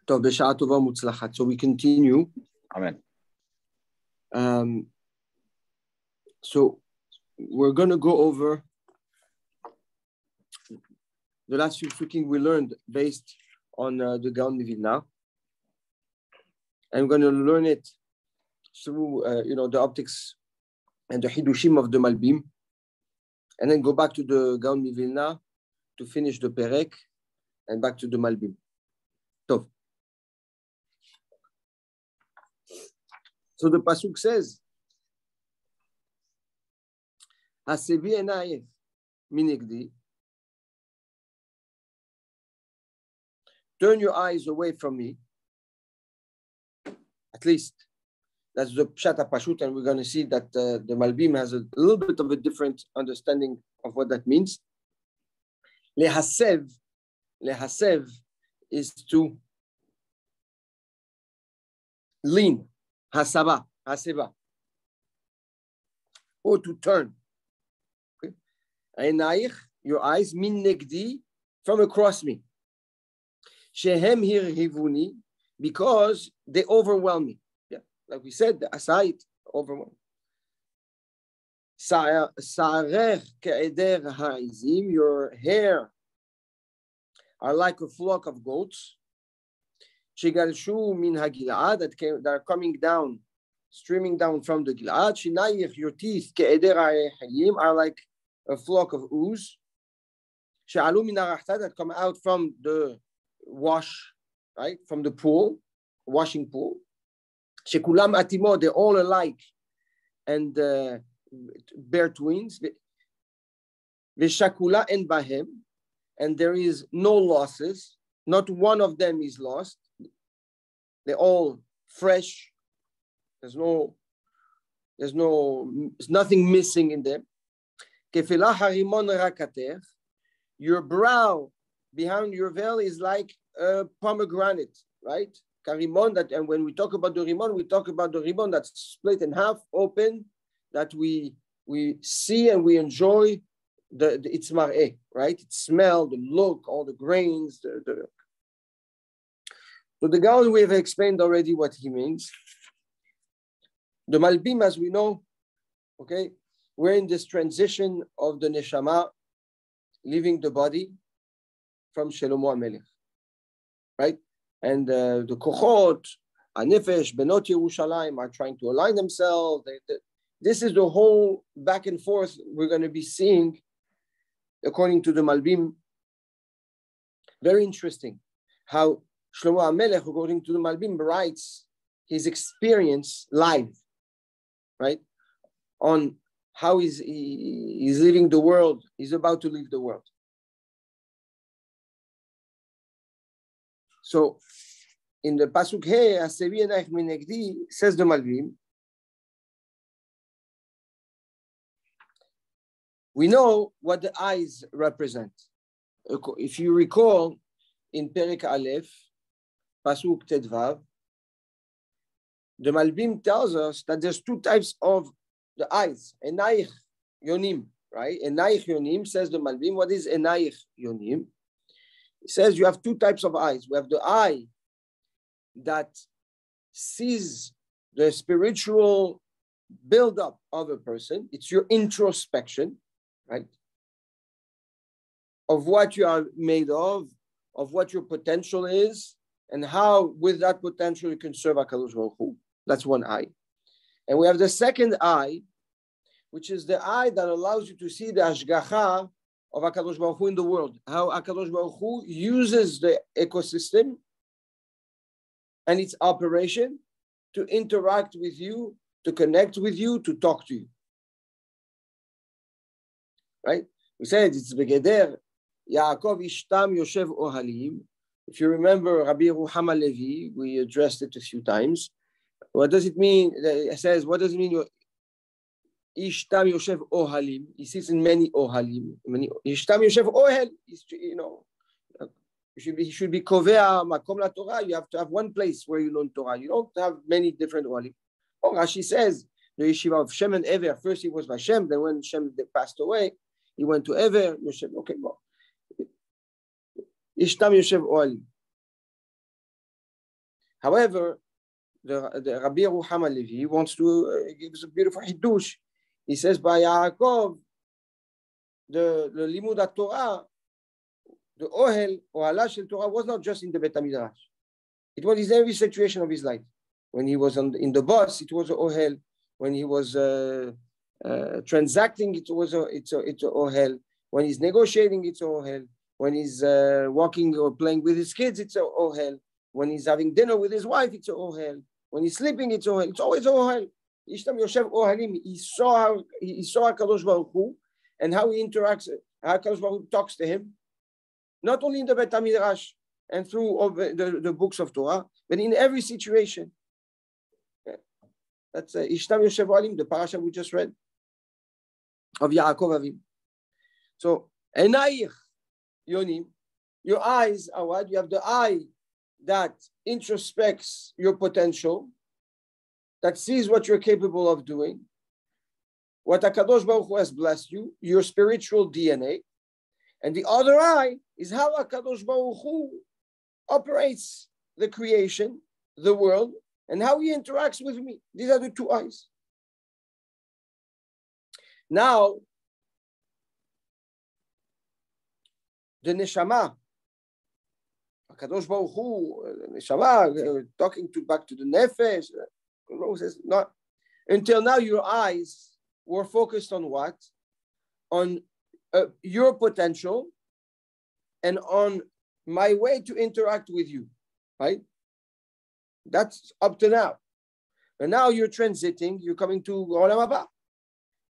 So we continue. Amen. So we're going to go over the last few psukim we learned based on the Gaon Mivilna. I'm going to learn it through the optics and the Hidushim of the Malbim, and then go back to the Gaon Mivilna to finish the Perek, and back to the Malbim. Tov. So the pasuk says, "Hasevi enayef minigdi." Turn your eyes away from me. At least that's the Pshat HaPashut, and we're going to see that the Malbim has a little bit of a different understanding of what that means. Lehasev is to lean, haseba, or to turn. Okay? Einayich, your eyes, min negdi, from across me. Shehem hirhivuni, because they overwhelm me. Yeah, like we said, the asayit overwhelm. Sa'arech ke'eder ha'izim, your hair are like a flock of goats. Shegalshu min ha'gil'ad, that are coming down, streaming down from the Gil'ad. Shinayich, your teeth, ke'eder ha'hayim, are like a flock of ooze. She'alu min ha'rachtad, that come out from the wash, right, from the pool, washing pool. Shekulam atimo, they're all alike and bear twins. Veshakula en bahem, and there is no losses. Not one of them is lost. They're all fresh. There's nothing missing in them. Kefilah harimon rakater, your brow behind your veil is like a pomegranate, right? Karimon, that, and when we talk about the rimon, we talk about the rimon that's split in half, open, that we see and we enjoy its mar'eh, right? Its smell, the look, all the grains. So the Gaon, we have explained already what he means. The Malbim, as we know, okay, we're in this transition of the neshama leaving the body from Shlomo HaMelech, right? And the Kochot, Anefesh, Benot Yerushalayim are trying to align themselves. This is the whole back and forth we're going to be seeing, according to the Malbim. Very interesting how Shlomo HaMelech, according to the Malbim, writes his experience live, right? On how he's leaving the world. He's about to leave the world. So, in the pasuk He, Hasevi enayich min negdi, says the Malbim, we know what the eyes represent. If you recall, in Perek Aleph, pasuk Tedvav, the Malbim tells us that there's two types of the eyes. Enayich yonim, right? Enayich yonim, says the Malbim. What is enayich yonim? It says you have two types of eyes. We have the eye that sees the spiritual buildup of a person. It's your introspection, right? Of what you are made of what your potential is, and how with that potential you can serve HaKadosh Baruch Hu. That's one eye. And we have the second eye, which is the eye that allows you to see the hashgacha of HaKadosh Baruch Hu in the world, how HaKadosh Baruch Hu uses the ecosystem and its operation to interact with you, to connect with you, to talk to you. Right? We said it's Begeder, Yaakov Ishtam Yoshev Ohalim. If you remember Rabbi Ruhama Levi, we addressed it a few times. What does it mean? It says, what does it mean? Ishtam Yoshev Ohalim. He sits in many Ohalim. Ishtam Yoshev Ohel. He should be Kovea Makom La Torah. You have to have one place where you learn Torah. You don't have many different Ohalim. Oh, Rashi says the yeshiva of Shem and Ever. First he was by Shem. Then when Shem passed away, he went to Ever. Yoshev. Okay, well, Ishtam Yoshev Ohalim. However, the Rabbi Ruham Levi wants to give us a beautiful hidush. He says by Yaakov, the Limud Torah, the Ohel or Ohala Shel Torah was not just in the Bet HaMidrash. It was in every situation of his life. When he was in the bus, it was an Ohel. When he was transacting, it's a Ohel. When he's negotiating, it's a Ohel. When he's walking or playing with his kids, it's a Ohel. When he's having dinner with his wife, it's a Ohel. When he's sleeping, it's Ohel. It's always Ohel. Ishtam Yoshev Ohalim. He saw HaKadosh Baruch Hu and how he interacts, how HaKadosh Baruch Hu talks to him, not only in the Bet HaMidrash and through the books of Torah, but in every situation. That's Ishtam Yoshev Ohalim, the parasha we just read of Yaakov Avim. So, Enayich Yonim, your eyes are what? You have the eye that introspects your potential, that sees what you're capable of doing, what HaKadosh Baruch Hu has blessed you, your spiritual DNA, and the other eye is how HaKadosh Baruch Hu operates the creation, the world, and how he interacts with me. These are the two eyes. Now, the neshama, HaKadosh Baruch Hu, neshama, talking back to the nefesh, says, not until now your eyes were focused on what? On your potential and on my way to interact with you, right? That's up to now. And now you're transiting, you're coming to Olam Haba.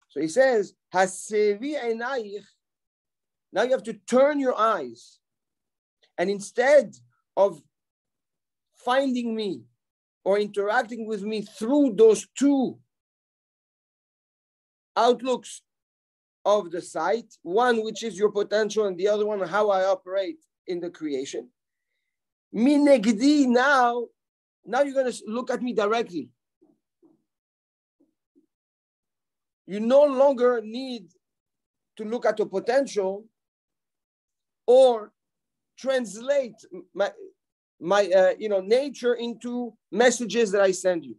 So he says, Hasevi einayich. Now you have to turn your eyes. And instead of finding me or interacting with me through those two outlooks of the sight, one which is your potential and the other one how I operate in the creation. Minegdi, now you're going to look at me directly. You no longer need to look at the potential or translate my nature into messages that I send you.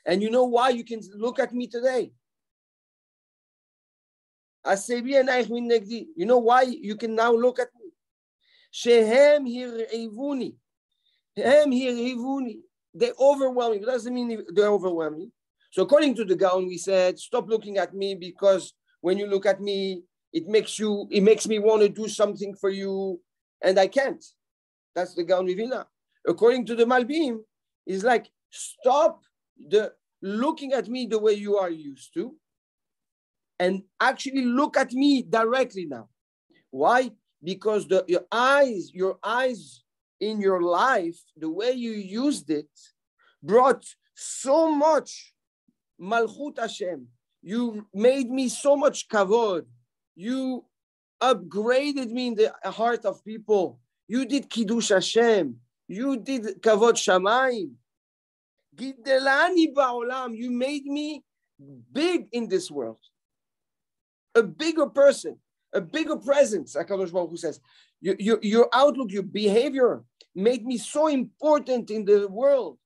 And you know why you can look at me today? You know why you can now look at me? Shehem hir'ivuni. They overwhelm me. It doesn't mean they overwhelm me. So according to the Gaon, we said, stop looking at me because when you look at me, it makes me want to do something for you, and I can't. That's the Gaon Vivina. According to the Malbim, it's like, stop looking at me the way you are used to, and actually look at me directly now. Why? Because your eyes in your life, the way you used it, brought so much Malchut Hashem. You made me so much kavod. You upgraded me in the heart of people. You did Kiddush Hashem. You did Kavod Shamayim. Gidelani ba'olam. You made me big in this world. A bigger person, a bigger presence, HaKadosh Baruch Hu says. Your outlook, your behavior made me so important in the world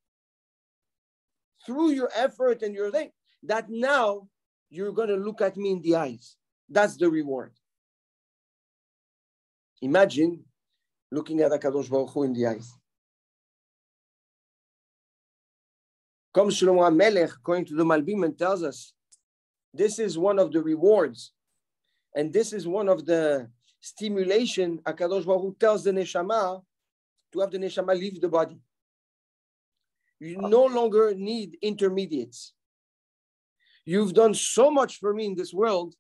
through your effort and your thing that now you're going to look at me in the eyes. That's the reward. Imagine looking at HaKadosh Baruch Hu in the eyes. Comes Shlomo HaMelech, according to the Malbim, and tells us, this is one of the rewards. And this is one of the stimulation HaKadosh Baruch Hu tells the neshama to have the neshama leave the body. You no longer need intermediates. You've done so much for me in this world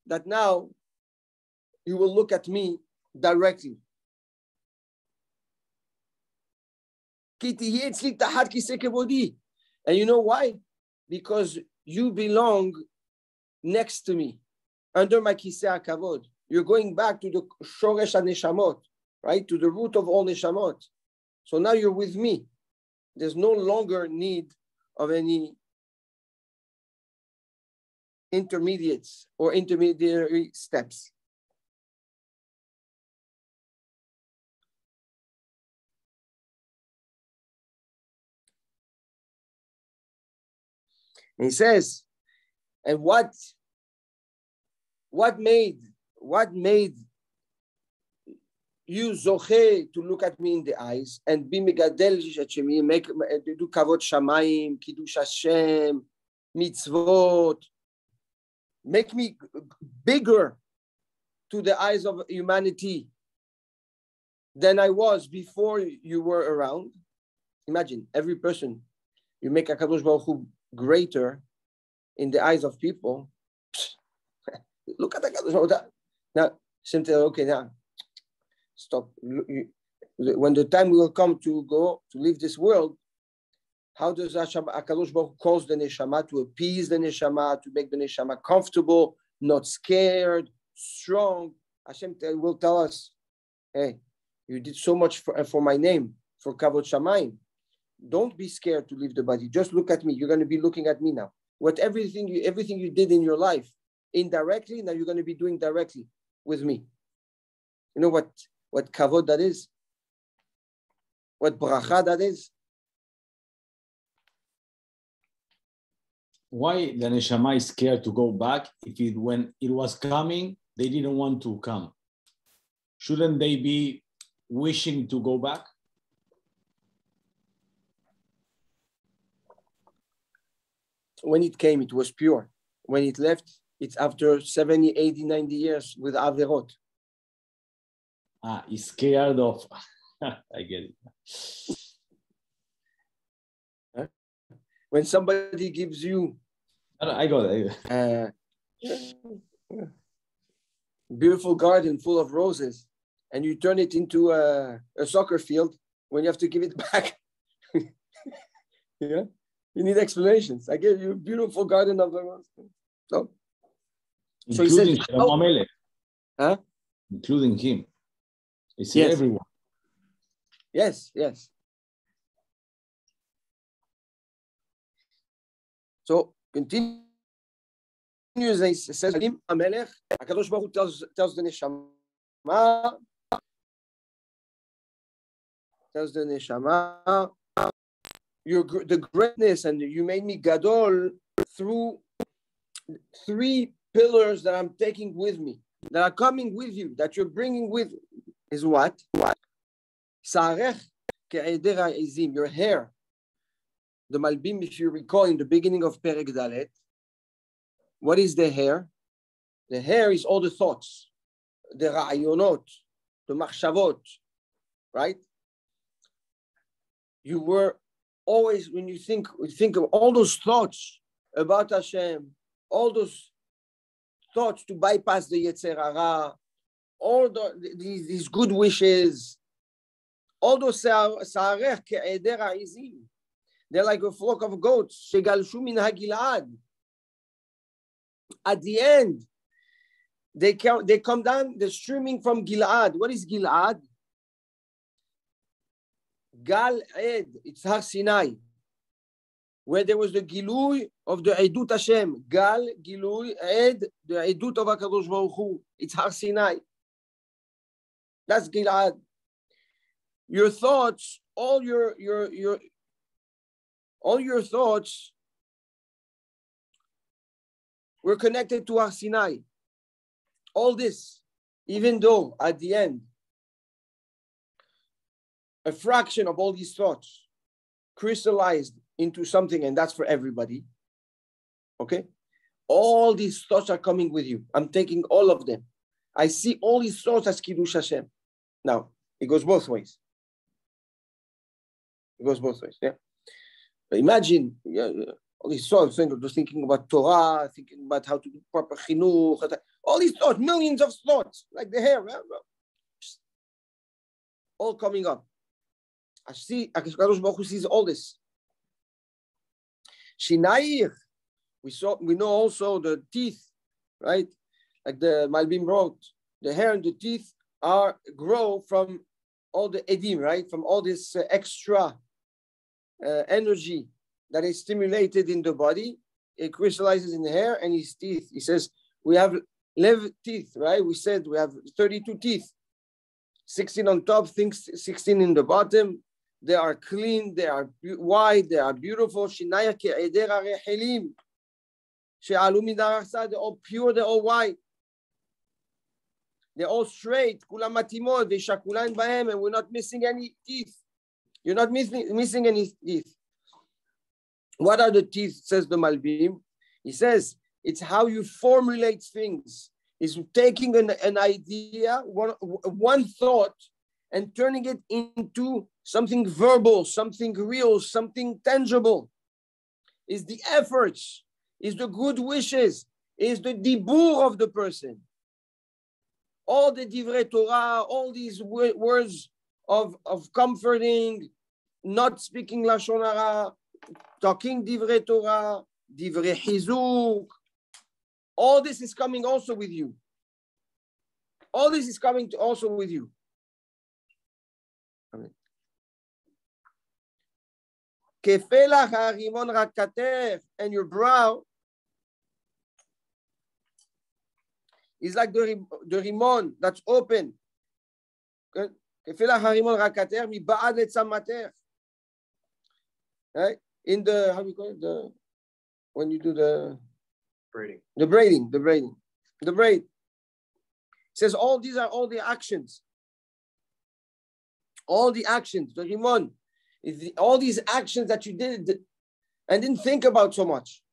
that now you will look at me directly. And you know why? Because you belong next to me, under my kiseh hakavod. You're going back to the shoresh haneshamot, right? To the root of all neshamot. So now you're with me. There's no longer need of any intermediates or intermediary steps. And he says, and what made you zoche to look at me in the eyes and be megadel shemi, make do kavod shamayim, kiddush Hashem, mitzvot, make me bigger to the eyes of humanity than I was before you were around. Imagine every person you make HaKadosh Baruch Hu greater in the eyes of people. Look at HaKadosh Baruch Hu. Now, simply, okay, now stop. When the time will come to go to leave this world, how does HaKadosh Baruch Hu calls the neshama to appease the neshama, to make the neshama comfortable, not scared, strong? Hashem will tell us, hey, you did so much for my name, for Kavod Shamayim. Don't be scared to leave the body. Just look at me. You're going to be looking at me now. Everything you did in your life indirectly, now you're going to be doing directly with me. You know what kavod that is? What bracha that is? Why the neshama is scared to go back when it was coming, they didn't want to come? Shouldn't they be wishing to go back? When it came, it was pure. When it left, it's after 70, 80, 90 years with Averot. He's scared of... I get it. Huh? When somebody gives you... I got it. Beautiful garden full of roses, and you turn it into a soccer field when you have to give it back. Yeah? You need explanations. I gave you a beautiful garden of the roses. So he says, huh? Including him. It's yes. Everyone. Yes. So continue. He says, HaKadosh Baruch Hu tells the neshama, the greatness, and you made me gadol through 3 pillars that I'm taking with me, that are coming with you, that you're bringing with, is what? Sarech ke'eder ha'izim, your hair. The Malbim, if you recall, in the beginning of Perek Dalet, what is the hair? The hair is all the thoughts, the ra'ayonot, the machshavot, right? You were always, when you think of all those thoughts about Hashem, all those thoughts to bypass the Yetzer Hara, all these good wishes, all those sa'arech ke'eder ha'izim, they're like a flock of goats, shegalshu min ha'gilad. At the end, they come down, they're streaming from Gilad. What is Gilad? Gal Ed, it's Har Sinai, where there was the Gilui of the Edut Hashem. Gal, Gilui, Ed, the Edut of HaKadosh Baruch Hu. It's Har Sinai. That's Gilad. Your thoughts, all your thoughts were connected to Har Sinai. All this, even though at the end, a fraction of all these thoughts crystallized into something, and that's for everybody. Okay? All these thoughts are coming with you. I'm taking all of them. I see all these thoughts as Kiddush Hashem. Now, it goes both ways. Yeah? But imagine, all these thoughts, just thinking about Torah, thinking about how to do proper chinuch, all these thoughts, millions of thoughts, like the hair, all coming up. I see, HaKadosh Baruch Hu sees all this. Shinayich, we know also the teeth, right? Like the Malbim wrote, the hair and the teeth grow from all the edim, right? From all this extra energy that is stimulated in the body. It crystallizes in the hair and his teeth. He says, we have 11 teeth, right? We said we have 32 teeth, 16 on top, 16 in the bottom. They are clean, they are wide, they are beautiful. Shinaya ke'eder ha'rechelim. she'alu midarachsa, they're all pure, they're all white. They're all straight. Kulam matimot, ve'shakulan bahem, and we're not missing any teeth. You're not missing any teeth. What are the teeth, says the Malbim? He says, it's how you formulate things. It's taking an idea, one thought, and turning it into something verbal, something real, something tangible. Is the efforts, is the good wishes, is the dibur of the person. All the divrei Torah, all these words of comforting, not speaking lashon hara, talking divrei Torah, divrei chizuk, all this is coming also with you. All this is coming also with you. Amen. Kefelach harimon rakatef, and your brow is like the rimon that's open. Kefelach harimon rakater mi ba'ad letzamater. Right? In the, how do you call it? When you do the braiding. The braid. It says all these are all the actions. All the actions, the rimon, all these actions that you did and didn't think about so much.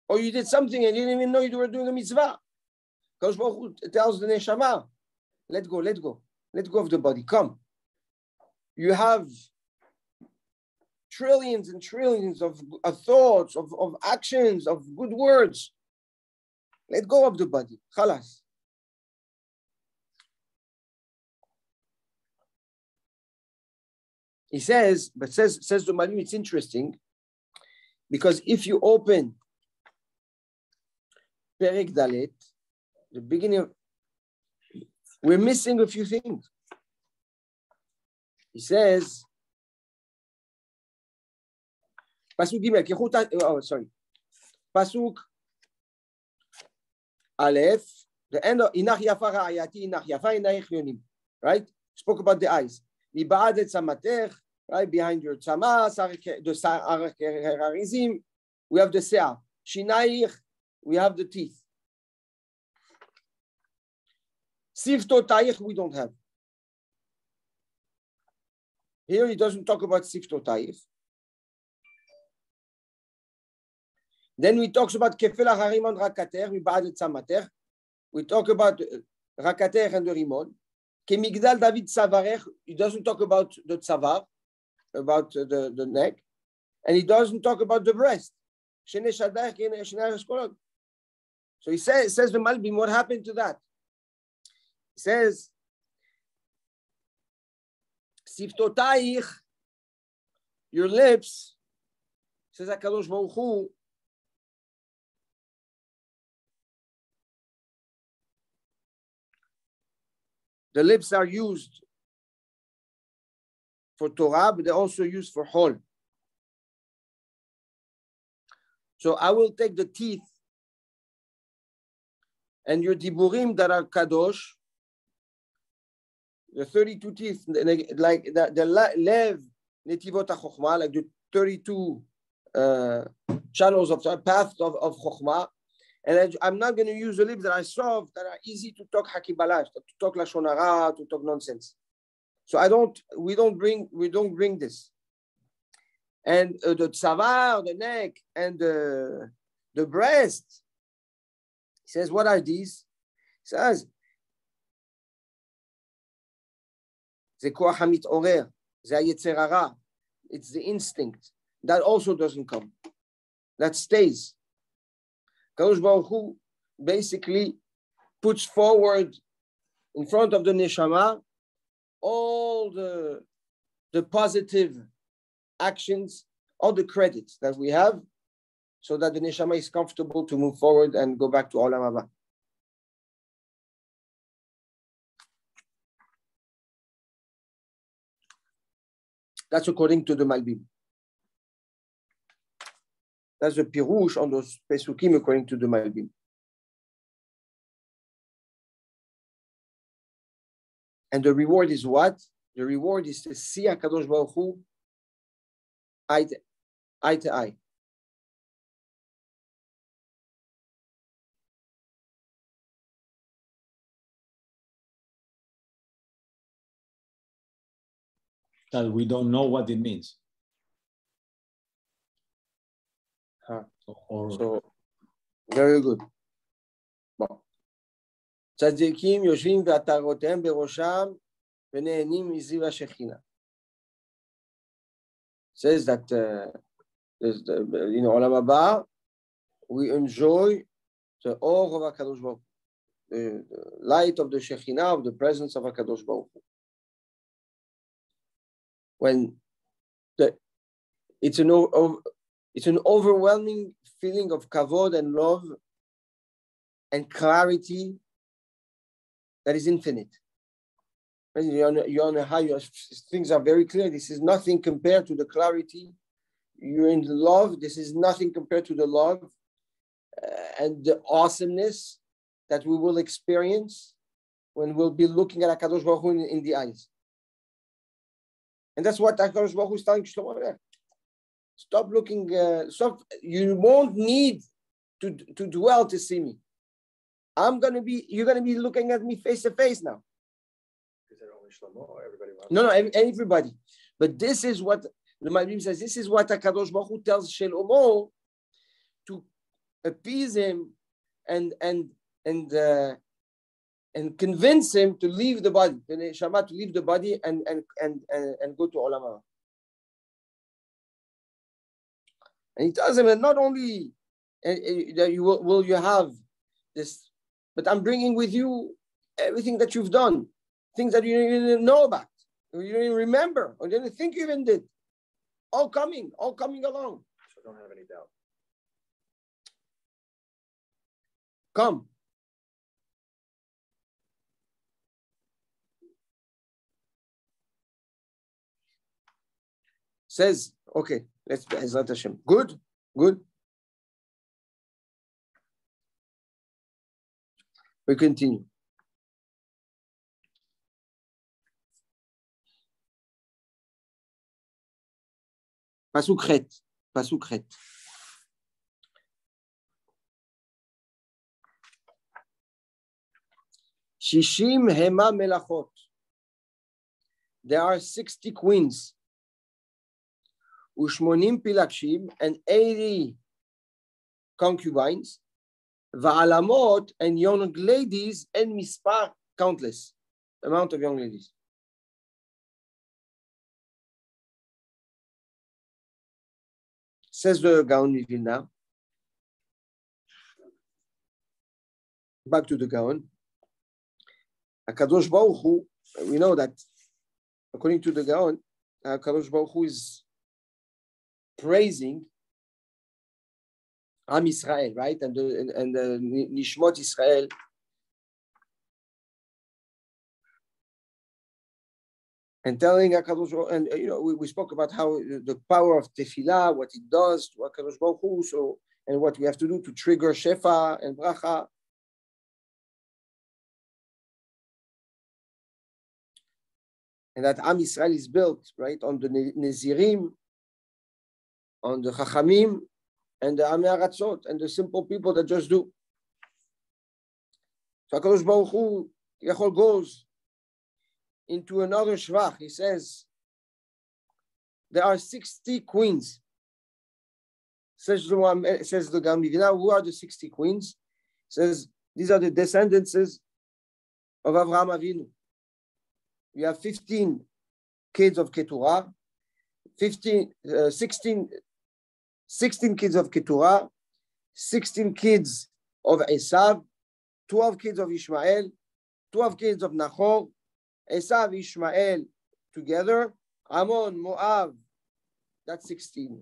Or you did something and you didn't even know you were doing a mitzvah. Because Baruch Hu tells the neshama, let go of the body, come. You have trillions and trillions of thoughts, of actions, of good words. Let go of the body. Khalas. He says the Malim, it's interesting because if you open Perek Dalet, the beginning of, we're missing a few things. He says, Pasuk Gimel, Pasuk Aleph, the end of Inach Yafa Ra'ayati, Inach Yafa Inach Yonim, right? Spoke about the eyes. Miba'ad et Samater, right? Behind your tzama, the Harizim, we have the Seah. Shinaich, we have the teeth. Siftotayich, we don't have. Here he doesn't talk about siftotayich. Then we talk about kefela harimon rakater, miba'ad et samater. We talk about rakater and the rimon. Kemigdal David savarech, he doesn't talk about the tzavar, about the neck, and he doesn't talk about the breast. So he says the Malbim, what happened to that? He says, Siftotaich, your lips, says HaKadosh Baruch Hu, the lips are used for Torah, but they're also used for Hol. So I will take the teeth and your diburim that are Kadosh, the 32 teeth, like the lev netivot ha-chokhmah, like the 32 channels of paths of chokhmah. And I'm not going to use the lips that I saw that are easy to talk hakibalash, to talk lashon hara, to talk nonsense. So we don't bring this. And the tzavar, the neck, and the breast. He says, what are these? He says, זה כוח המתעורר, זה היצר הרע. It's the instinct. That also doesn't come. That stays. Kadosh Baruch Hu basically puts forward in front of the neshama all the positive actions, all the credits that we have, so that the neshama is comfortable to move forward and go back to Olam Haba. That's according to the Malbim. That's the pirush on those pesukim according to the Malbim. And the reward is what? The reward is to see HaKadosh Baruch Hu eye eye to eye. That we don't know what it means. So, very good. Bon. צדיקים יושבים ועטרותיהם בראשם ונהנים מזיו השכינה. Says that עולם הבא, we enjoy the awe of HaKadosh Baruch Hu, the light of the Shekhinah, of the presence of HaKadosh Baruch Hu. When it's an overwhelming feeling of kavod and love and clarity that is infinite. You're on a high, things are very clear. This is nothing compared to the clarity. You're in love. This is nothing compared to the love and the awesomeness that we will experience when we'll be looking at HaKadosh Baruch Hu in the eyes. And that's what HaKadosh Baruch Hu is telling Shlomo. Stop looking, you won't need to dwell to see me. You're going to be looking at me face to face now. Is it only Shlomo or everybody? No, everybody. But this is what the Malbim says, this is what HaKadosh Baruch Hu tells Shlomo to appease him and convince him to leave the body, the neshama to leave the body and go to Olam Haba. And he tells him that not only that you will you have this, but I'm bringing with you everything that you've done, things that you didn't know about, or you didn't remember, or didn't think you even did. All coming along. So don't have any doubt. Come. Says, okay, let's Bezrat Hashem. Good. We continue. Pasuk Chet. Shishim Hema Melachot. There are 60 queens. Ushmonim Pilakshim and 80 concubines. Va'alamot and young ladies and mispar, countless amount of young ladies. Says the Gaon Vilna. Back to the Gaon. HaKadosh Baruch Hu, we know that according to the Gaon, HaKadosh Baruch Hu is praising Am Israel, right? And the Nishmot Israel. And telling HaKadosh, and we spoke about how the power of Tefillah, what it does to HaKadosh Baruch Hu, and what we have to do to trigger Shefa and Bracha. And that Am Israel is built, right, on the Nezirim, on the Chachamim, and the Amei Aratzot, and the simple people that just do. So HaKadosh Baruch Hu Yechol goes into another shvach. He says, there are 60 queens. Says the Gaon Vilna, who are the 60 queens? Says, these are the descendants of Avraham Avinu. We have 15 kids of Keturah, 16 kids of Keturah, 16 kids of Esav, 12 kids of Ishmael, 12 kids of Nachor, Esav, Ishmael together, Ammon, Moab, that's 16.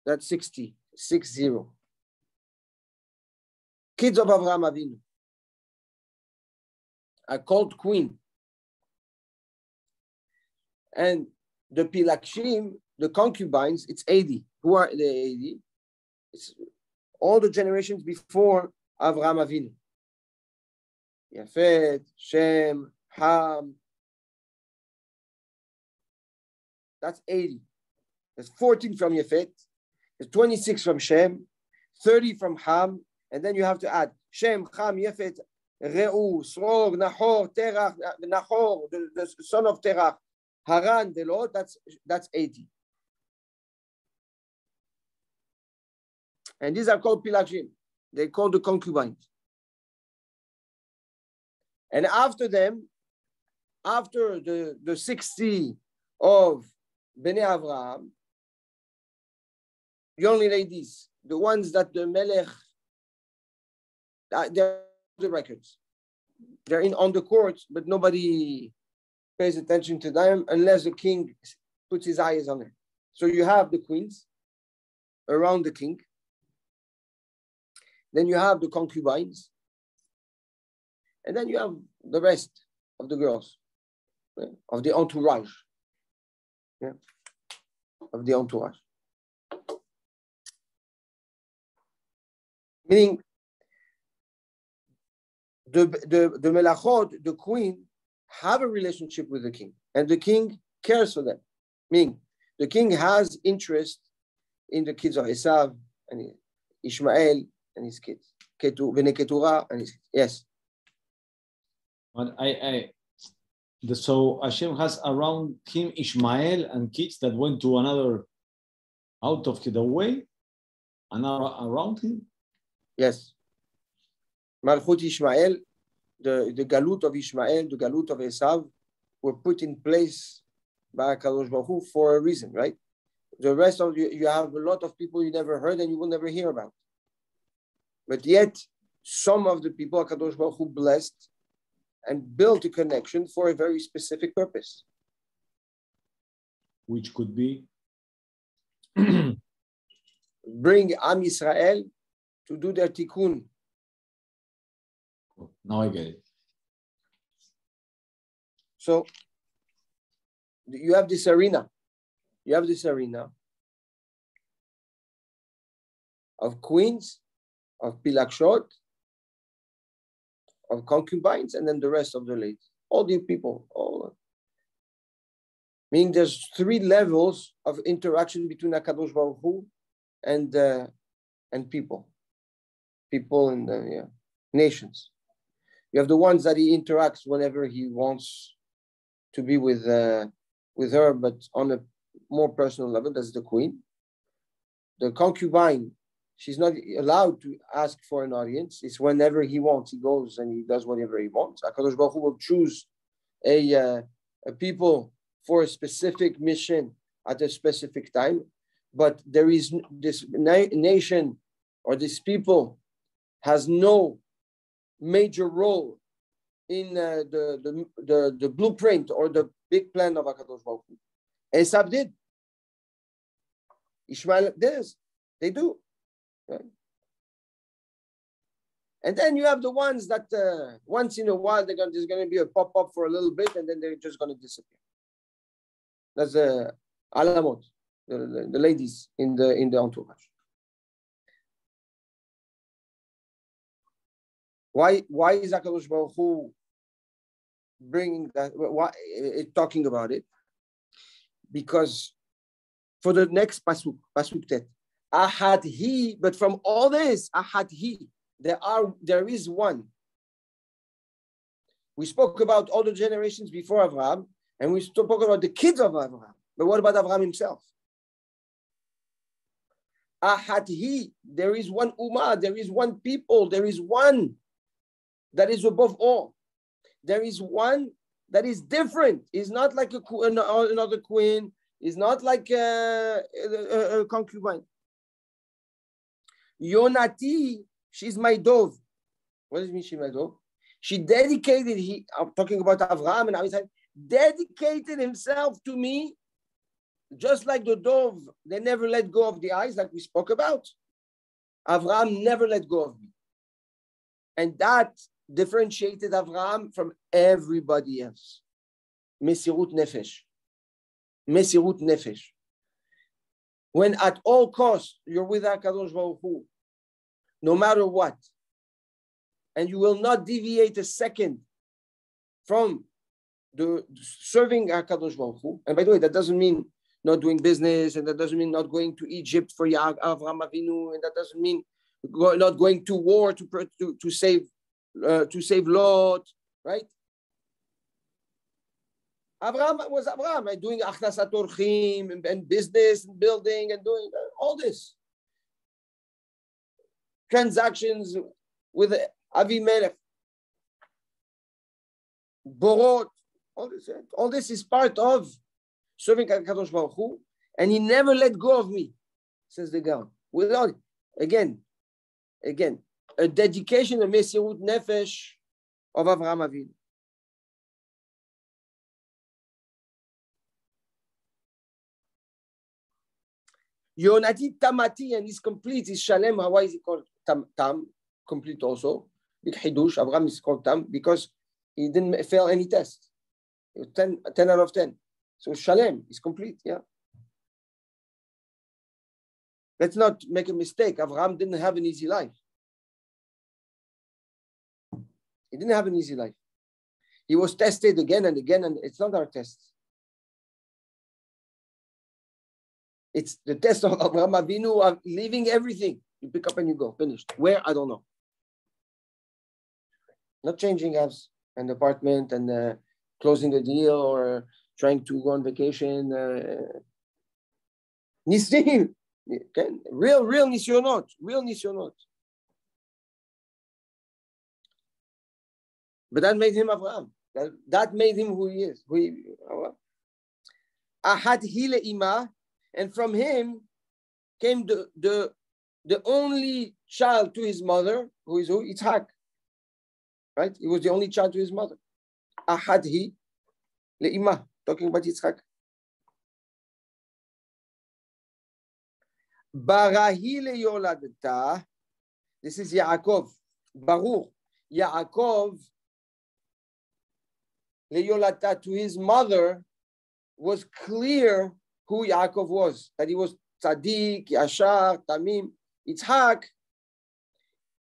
That's 60. Kids of Avraham Avinu are called queen. And the Pilakshim, the concubines, it's 80. Who are the 80? It's all the generations before Avraham Avinu. Yafet, Shem, Ham. That's 80. There's 14 from Yafet, 26 from Shem, 30 from Ham, and then you have to add Shem, Ham, Yefet, Reu, Srog, Nahor, Terach, Nahor, the son of Terach, Haran, the Lord, that's 80. And these are called Pilagim. They call the concubines. And after them, after the 60 of Bnei Avraham, the only ladies, the ones that the Melech, they're the records. They're on the court, but nobody pays attention to them unless the king puts his eyes on it. So you have the queens around the king. Then you have the concubines. And then you have the rest of the girls, of the entourage. Yeah. Of the entourage. Meaning, the melachot, the queen, have a relationship with the king, and the king cares for them. Meaning, the king has interest in the kids of Esav and Ishmael and his kids, Bnei Keturah and his kids. Yes. But so Hashem has around him Ishmael and kids that went to another out of the way, and around him. Yes. Malchut Ishmael, the galut of Ishmael, the galut of Esav, were put in place by Kadosh Baruch Hu for a reason, right? The rest of you have a lot of people you never heard and you will never hear about. But yet, some of the people Kadosh Baruch Hu blessed and built a connection for a very specific purpose. Which could be? Bring Am Yisrael to do their tikkun. Now I get it. So you have this arena. You have this arena of queens, of pilakshot, of concubines, and then the rest of the ladies. All the people. Meaning there's 3 levels of interaction between HaKadosh Baruch Hu and people. People in the nations. You have the ones that he interacts whenever he wants to be with her, but on a more personal level. That's the queen. The concubine, she's not allowed to ask for an audience. It's whenever he wants, he goes and he does whatever he wants. HaKadosh Baruch Hu will choose a people for a specific mission at a specific time. But there is this nation or this people has no major role in the blueprint or the big plan of HaKadosh Baruch Hu. Esav did. Ishmael did. They do. Right? And then you have the ones that once in a while there's going to be a pop-up for a little bit and then they're just going to disappear. That's the alamot, the ladies in the entourage. Why is HaKadosh Baruch Hu bringing that? Why talking about it? Because for the next pasuk tet, ahad he. But from all this, ahad he, there is one. We spoke about all the generations before Abraham, and we spoke about the kids of Abraham. But what about Abraham himself? Ahad he, there is one ummah, there is one people, there is one that is above all. There is one that is different. Is not like another queen. Is not like a concubine. Yonati, she's my dove. What does it mean she's my dove? She dedicated, I'm talking about Avraham and Isaac, dedicated himself to me, just like the dove, they never let go of the eyes, like we spoke about. Avraham never let go of me. And that differentiated Avraham from everybody else. Mesirut nefesh. Mesirut nefesh. When at all costs you're with HaKadosh Baruch Hu, no matter what, and you will not deviate a second from the serving HaKadosh Baruch Hu. And by the way, that doesn't mean not doing business, and that doesn't mean not going to Egypt for Avraham Avinu, and that doesn't mean not going to war to save Lot, right? Avraham was Avraham, doing achnasat orchim and business and building and doing all this. Transactions with Avimelech, Borot, all this is part of serving Kadosh Baruch Hu, and he never let go of me, says the Gaon. Without, again, a dedication, a mesirut nefesh of Avraham Avinu. Yonati Tamati, and he's complete, he's Shalem. Why is he called Tam? Complete also. Big Hidush, Avraham is called Tam because he didn't fail any test. It was 10 out of 10. So Shalem is complete, yeah. Let's not make a mistake. Avraham didn't have an easy life. He didn't have an easy life. He was tested again and again, and it's not our test. It's the test of Avraham Avinu of leaving everything. You pick up and you go, finished. Where? I don't know. Not changing house and apartment and closing the deal or trying to go on vacation. Nisim. Okay? Real nisyonot. Real nisyonot. But that made him Avraham. That made him who he is. Ahad hile ima. And from him came the only child to his mother, who is who? Yitzhak. Right? He was the only child to his mother. Ahad hi le'imah. Talking about Yitzhak. Barahi le'yoladata. This is Yaakov. Baruch. Yaakov le'yoladata, to his mother was clear who Yaakov was, that he was tzaddik, yashar, tamim. Yitzhak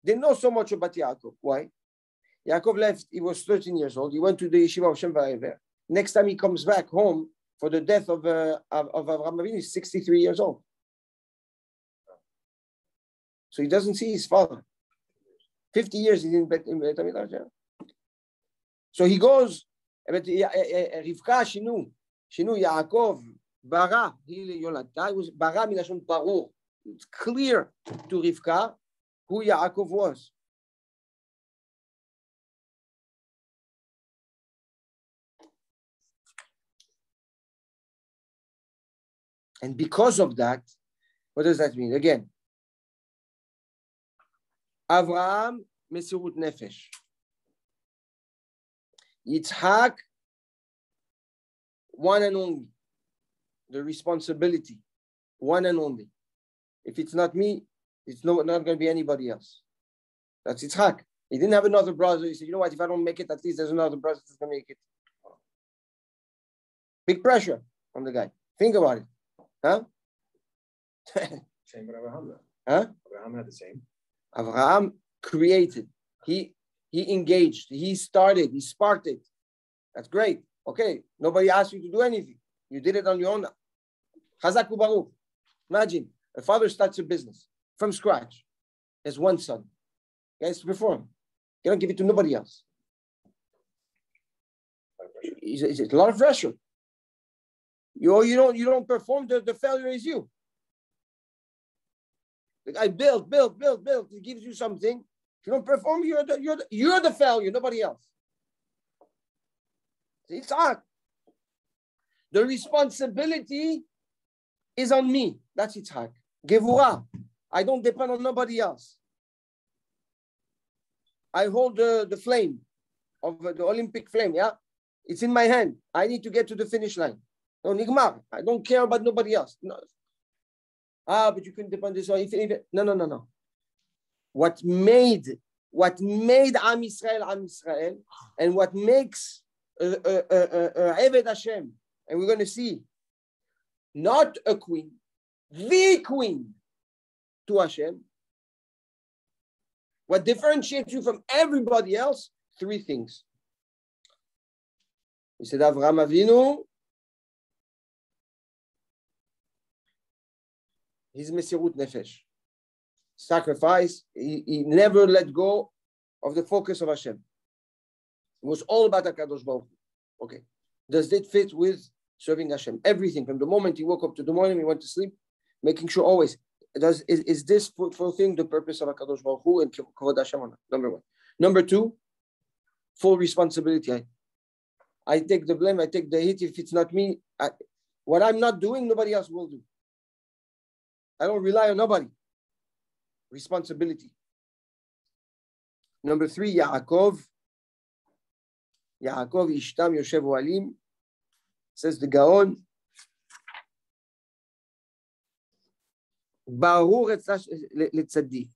didn't know so much about Yaakov. Why? Yaakov left, he was 13 years old. He went to the yeshiva of Shem Va'ever. Next time he comes back home for the death of Avraham Avinu, he's 63 years old. So he doesn't see his father. 50 years he's in Bet HaMikdash. So he goes, Rivka Shinu Yaakov, Bara, he was Bara Milashon Barur. It's clear to Rivka who Yaakov was. And because of that, what does that mean? Again, Avraham, Mesirut Nefesh. Yitzhak, one and only. The responsibility, one and only. If it's not me, it's not going to be anybody else. That's Yitzhak. He didn't have another brother. He said, you know what, if I don't make it, at least there's another brother that's going to make it. Big pressure on the guy. Think about it. Huh? Same with Abraham. Huh? Abraham had the same. Abraham created. He engaged. He started. He sparked it. That's great. Okay. Nobody asked you to do anything. You did it on your own. Chazak u'baruch. Imagine a father starts a business from scratch. There's one son. He has to perform. You don't give it to nobody else. It's a lot of pressure. You don't perform. The failure is you. The guy built. He gives you something. If you don't perform, you're the failure. Nobody else. It's hard. The responsibility is on me. That's Yitzhak. Gevurah. I don't depend on nobody else. I hold the flame of the Olympic flame. Yeah, it's in my hand. I need to get to the finish line. No, nigmar. I don't care about nobody else. No. But you couldn't depend on this. No. What made Am Yisrael, and what makes Eved Hashem, and we're going to see, not a queen, the queen to Hashem. What differentiates you from everybody else? 3 things. We said Avraham Avinu, his mesirut nefesh. Sacrifice. He never let go of the focus of Hashem. It was all about HaKadosh Baruch Hu. Okay. Does it fit with serving Hashem? Everything from the moment he woke up to the morning he went to sleep, making sure always. Is this fulfilling the purpose of HaKadosh Baruch Hu and Kavod Hashem or not? Number one. Number two, full responsibility. I take the blame, I take the hit. If it's not me, what I'm not doing, nobody else will do. I don't rely on nobody. Responsibility. Number three, Yaakov Ishtam Yoshev Oalim, says the Gaon, Barur Letzadi.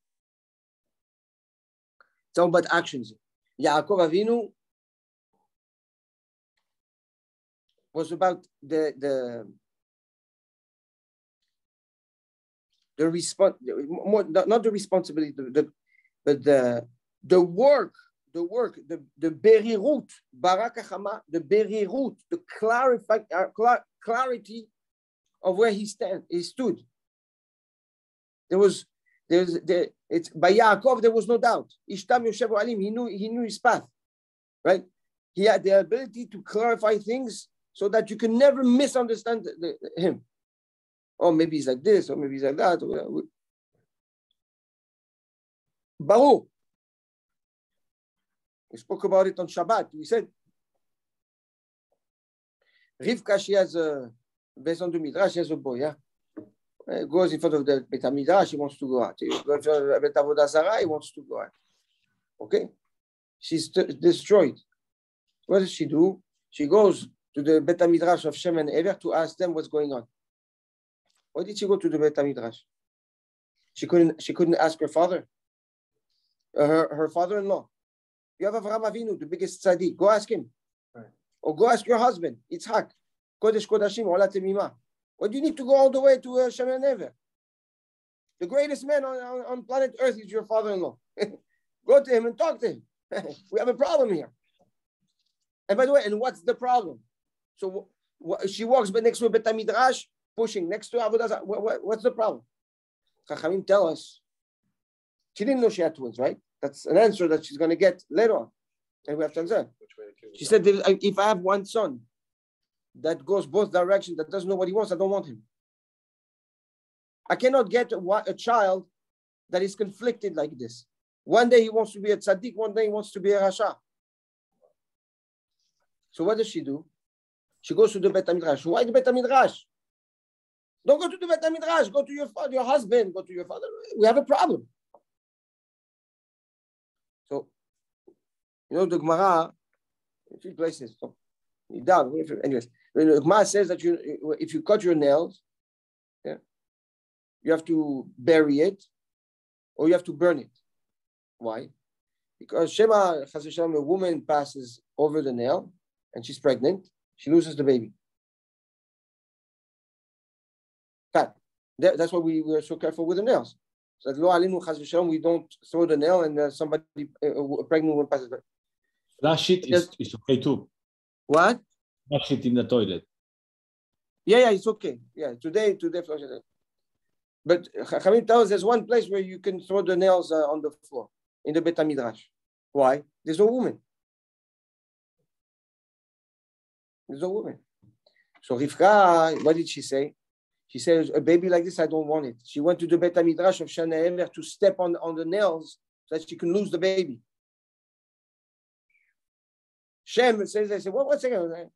It's all about actions. Yaakov Avinu was about the response, not the responsibility, but the work, the berirut, barak hachama, the berirut, the clarity of where he stood. It's by Yaakov there was no doubt. Ishtam Yoshev Alim, he knew his path, right? He had the ability to clarify things so that you can never misunderstand him. Or maybe he's like this, or maybe he's like that. Baruch. We spoke about it on Shabbat. We said, Rivka, she has based on the Midrash, she has a boy, yeah? Goes in front of the Bet HaMidrash, he wants to go out. He goes in front of the Bet Avodah Zarah, he wants to go out. Okay? She's destroyed. What does she do? She goes to the Bet HaMidrash of Shem and Ever to ask them what's going on. Why did she go to the Bet HaMidrash? She couldn't ask her father, her father-in-law. You have Avraham Avinu, the biggest tzaddik. Go ask him. Right. Or go ask your husband, Yitzhak. Kodesh Kodashim, Ola Temimah. Why do you need to go all the way to Shem and Ever? The greatest man on planet Earth is your father-in-law. Go to him and talk to him. We have a problem here. And by the way, and what's the problem? So she walks next to a Bet HaMidrash, pushing next to Avodah Zarah. What's the problem? Chachamim tell us she didn't know she had twins, right? That's an answer that she's going to get later on. And we have to answer. She said, if I have one son that goes both directions, that doesn't know what he wants, I don't want him. I cannot get a child that is conflicted like this. One day he wants to be a tzaddik, one day he wants to be a rasha. So what does she do? She goes to the Bet HaMidrash. Why the Bet HaMidrash? Don't go to the Bet HaMidrash. Go to your father, your husband. Go to your father. We have a problem. So, the Gemara, a few places. So, anyways, the Gemara says that if you cut your nails, yeah, you have to bury it or you have to burn it. Why? Because Shema, a woman passes over the nail and she's pregnant, she loses the baby. That's why we are so careful with the nails. So that we don't throw the nail and somebody, a pregnant woman passes by. Flush it is okay too. What? Flush it in the toilet. Yeah, it's okay. Yeah, today flush it. But Chachamim tells us there's one place where you can throw the nails on the floor, in the Bet HaMidrash. Why? There's no woman. There's no woman. So Rivka, what did she say? She says, a baby like this, I don't want it. She went to the Bet HaMidrash of Shana Emer to step on the nails so that she can lose the baby. Shem says, I said, what's second?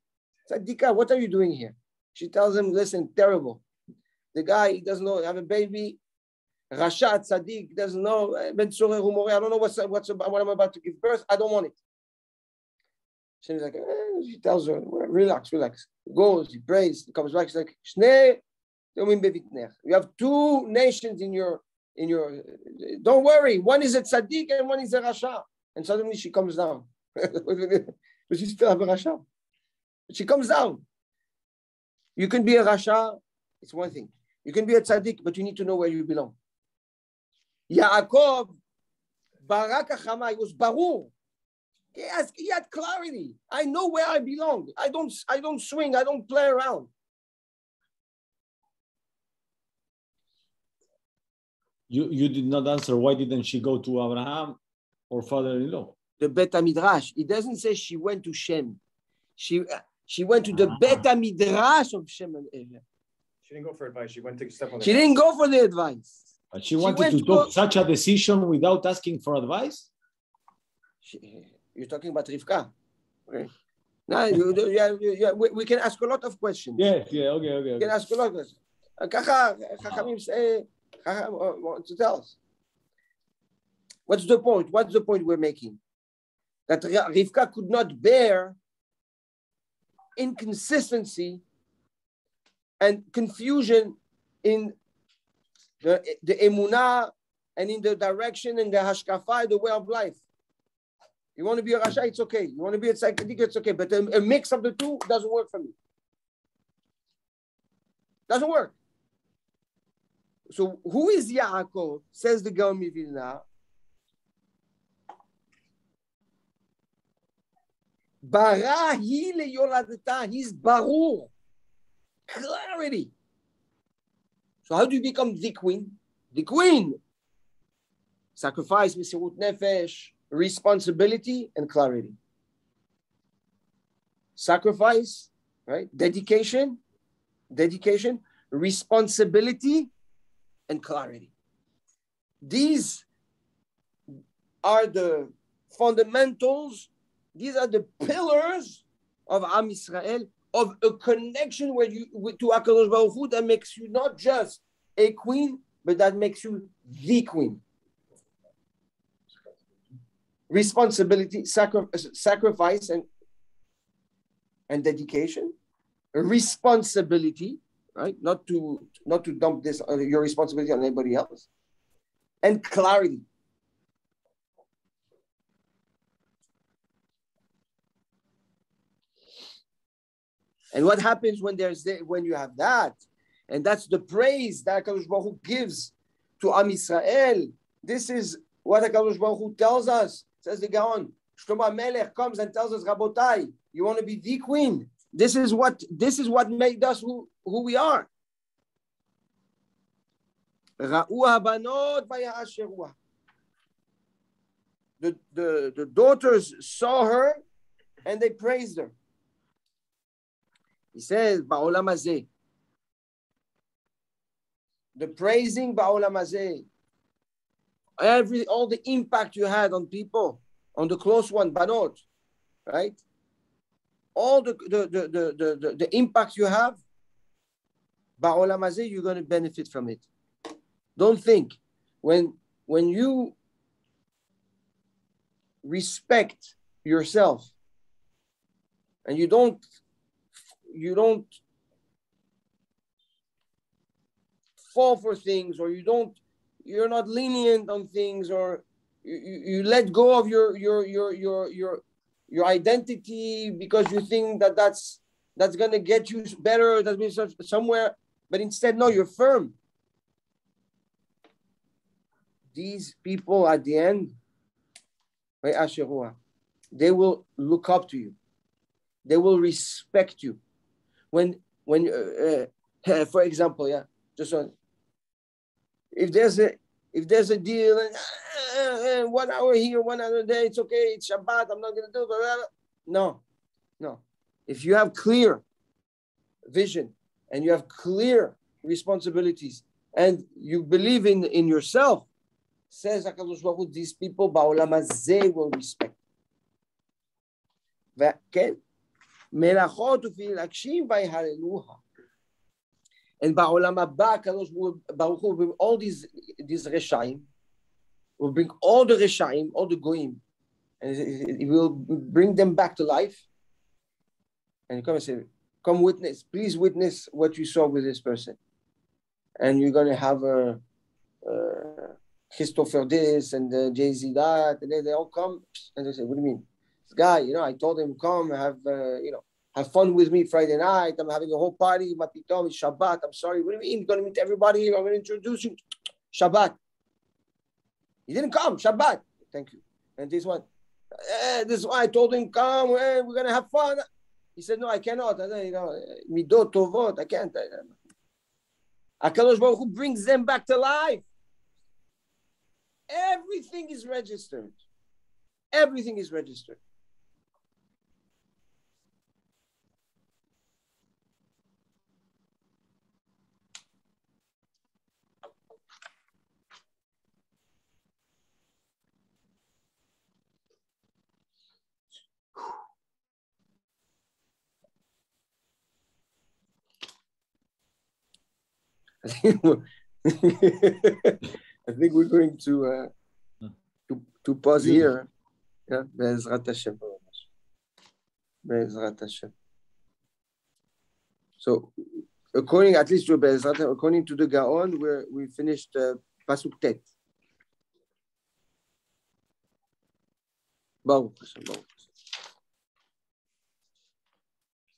Tzadika, what are you doing here? She tells him, listen, terrible. The guy, he doesn't know, have a baby. Rasha, tzaddik, doesn't know. Ben Tzoreh Humore, I don't know what I'm about to give birth. I don't want it. Shem's like, she tells her, relax. He goes, he prays, he comes back. She's like, Shnei, you have two nations in your. Don't worry. One is a tzaddik and one is a rasha. And suddenly she comes down. But she still have a rasha. She comes down. You can be a rasha. It's one thing. You can be a tzaddik, but you need to know where you belong. Yaakov, barak hachama, he was barur. He had clarity. I know where I belong. I don't swing. I don't play around. You did not answer. Why didn't she go to Abraham or father-in-law? The Bet HaMidrash. It doesn't say she went to Shem. She went to the Bet HaMidrash of Shem and Ever. She didn't go for advice. She went to step on the She didn't go for the advice. But she wanted to take such a decision without asking for advice? You're talking about Rivka. Okay. Now, we can ask a lot of questions. Yes, yeah, okay. We can ask a lot of questions. Chachamim say, want to tell us. What's the point? What's the point we're making? That Rivka could not bear inconsistency and confusion in the emunah and in the direction and the hashkafa, the way of life. You want to be a rasha, it's okay. You want to be a tzaddik, it's okay. But a mix of the two doesn't work for me. Doesn't work. So who is Yaakov? Says the Gaon Mivilna. Bara hi leyoladata. He's barur. Clarity. So how do you become the queen? The queen. Sacrifice, mesirut nefesh, responsibility and clarity. Sacrifice, right? Dedication, responsibility, and clarity. These are the fundamentals. These are the pillars of Am Yisrael, of a connection to HaKadosh Baruch Hu that makes you not just a queen, but that makes you the queen. Responsibility, sacrifice, and dedication. Responsibility, right? Not to dump this your responsibility on anybody else. And clarity. And what happens when you have that? And that's the praise that HaKadosh Baruch Hu gives to Am Yisrael. This is what HaKadosh Baruch Hu tells us. Says the Gaon, Shlomo Melech comes and tells us, Rabotai, you want to be the queen? This is what made us who we are. Ra'u habanot vaya'asheruha. The daughters saw her and they praised her. He says, Ba'olam hazeh. The praising Ba'olam hazeh. All the impact you had on people, on the close one, Banot, right? All the impact you have, Ba'olam hazeh, you're going to benefit from it. Don't think. When you respect yourself and you don't fall for things, or you're not lenient on things, or you let go of your identity because you think that's going to get you better, that's going to be somewhere, but instead, no, you're firm. These people at the end, they will look up to you. They will respect you. When for example, just on, if there's a deal and 1 hour here, 1 hour there, it's okay, it's Shabbat, I'm not going to do it. No. If you have clear vision and you have clear responsibilities and you believe in yourself, says HaKadosh Baruch Hu, these people ba'olam hazeh will respect. Melachot ufil akshim vayhaleluha. And ba'olam haba, HaKadosh Baruch Hu will bring all these reshaim, will bring all the reshaim, all the goyim, and it will bring them back to life. And you come and say, come witness, please witness what you saw with this person. And you're going to have a Christopher this and Jay-Z that, and they all come and they say, what do you mean? This guy, I told him, come have fun with me Friday night. I'm having a whole party. Mapitom, it's Shabbat. I'm sorry. What do you mean? You're going to meet everybody. I'm going to introduce you. Shabbat. He didn't come. Shabbat. Thank you. And this one, this is why I told him, come, we're going to have fun. He said, no, I cannot. Midot tovot, I can't. HaKadosh Baruch Hu brings them back to life. everything is registered. Everything is registered. I think we're going to pause here. Yeah, Be'ezrat Hashem. Be'ezrat Hashem. So, according at least to Be'ezrat, according to the Gaon, we finished Pasuk Tet. Baruch Hashem.